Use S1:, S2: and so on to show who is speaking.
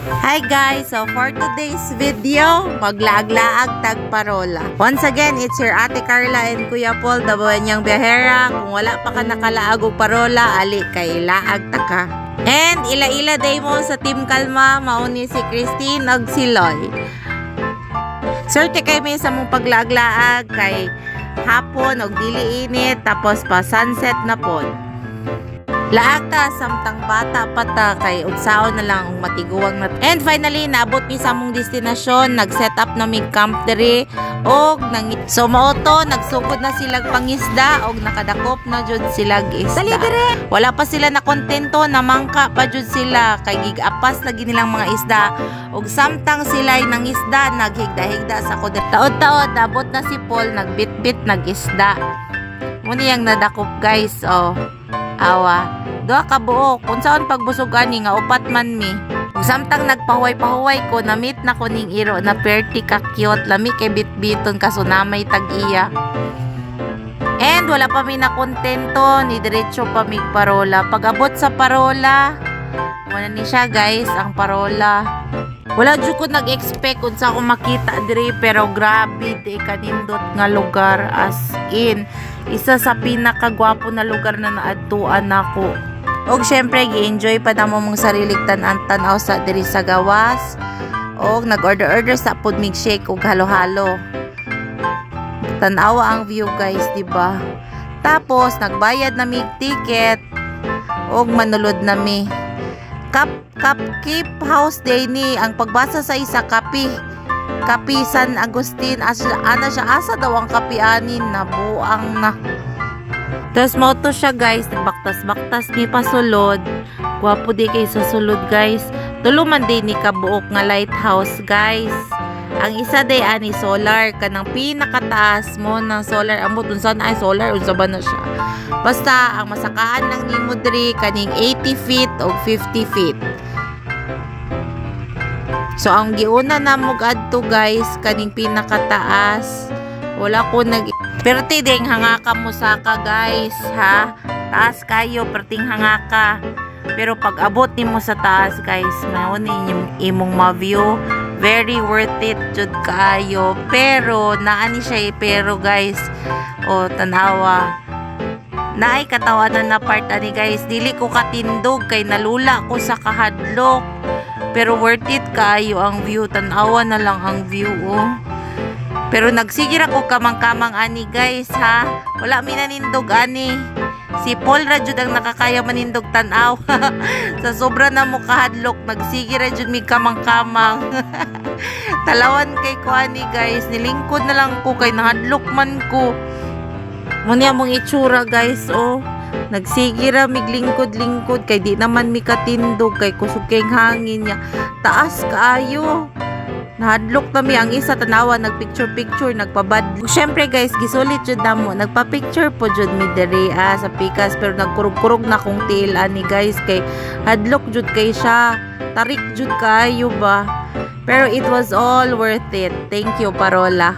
S1: Hi guys! So for today's video, maglaag-laag tag parola. Once again, it's your Ate Carla and Kuya Paul, dabawan niyang biyahera. Kung wala pa ka nakalaag og parola, ali kay laag ta ka. And ila-ila day mo sa Team Kalma, mauni si Christine ag si Loy. Swerte kay may sa mong paglaag-laag kay hapon og dili init tapos pa sunset na pod. Laag ta samtang bata pata kay ugsaon na lang ang matiguwang na. And finally naabot mi sa among destinasyon, nag-set up na mi camp diri og nang so maoto nagsugod na silag pangisda og nakadakop na jud silag isda. Wala pa sila na kontento na mangka pa jud sila kay gigapas lagi nilang mga isda og samtang sila'y nang isda naghigda-higda sa kuder. Taod-taod abot na si Paul nagbitbit nag-isda. Muni yang nadakop guys oh. Awa, doa ka buok, kung saan pagbusog ani nga upat man mi. Kung samtang nagpahuway-pahuway ko, namit na ko ning iro na perti ka cute, lami kay bitbiton kasunamay tag-iya. And wala pa mi na kontento, ni diretso pa mi parola. Pag abot sa parola, muna ni siya guys, ang parola. Wala dyan ko nag-expect kung saan ko makita diri, pero grabe di kanindot nga lugar as in. Isa sa pinakagwapo na lugar na naadtuan nako. Og syempre gi-enjoy pa namo mong sarilig tan-tanaw sa diri sa gawas. Og nag-order sa pod mig shake og halo-halo. Tanawa ang view guys, di ba? Tapos nagbayad na mig ticket og manulod na mi. Keep house day ni ang pagbasa sa isa kapi San Agustin ana siya asa daw ang kapianin na buang na. Tapos moto siya guys, baktas-baktas mi pasulod. Gwapo di kay sa sulod guys. Tuluman din ni kabuok nga lighthouse guys. Ang isa day ani solar kanang pinakataas mo ng solar ambot unsan ay solar unsa ba na siya. Basta ang masakaan ng nimo diri kaning 80 feet o 50 feet. So ang giuna na mo adto guys kaning pinakataas. Wala ko pero tideng hangaka mo saka guys ha. Taas kayo perting hangaka. Pero pag abot nimo sa taas guys, mao ni imong ma-view. Very worth it jud kayo. Pero naani siya pero guys. O tanawa. Naay katawanan na part ani guys. Dili ko katindog kay nalula ko sa kahadlok. Pero worth it kayo ang view. Tanawa na lang ang view oh. Pero nagsigir ako kamang-kamang ani guys ha. Wala mi nanindog ani. Si Paul rajud ang nakakaya manindog tanaw. Sa sobra na mo kahadlok, nagsigir rajud mi kamang-kamang. Talawan kay ko ani guys. Nilingkod na lang ko kay nahadlok man ko. Muna mong itsura guys oh. Nagsigira miglingkod-lingkod kay di naman mi katindog kay kusog kay hangin niya. Taas kaayo. Nahadlok na mi ang isa tanawa nagpicture-picture nagpabad. Syempre guys gisulit jud namo nagpa-picture po jud mi diri sa pikas pero nagkurog-kurog na kong tiil ani guys kay hadlok jud kay siya. Tarik jud kaayo ba. Pero it was all worth it. Thank you parola.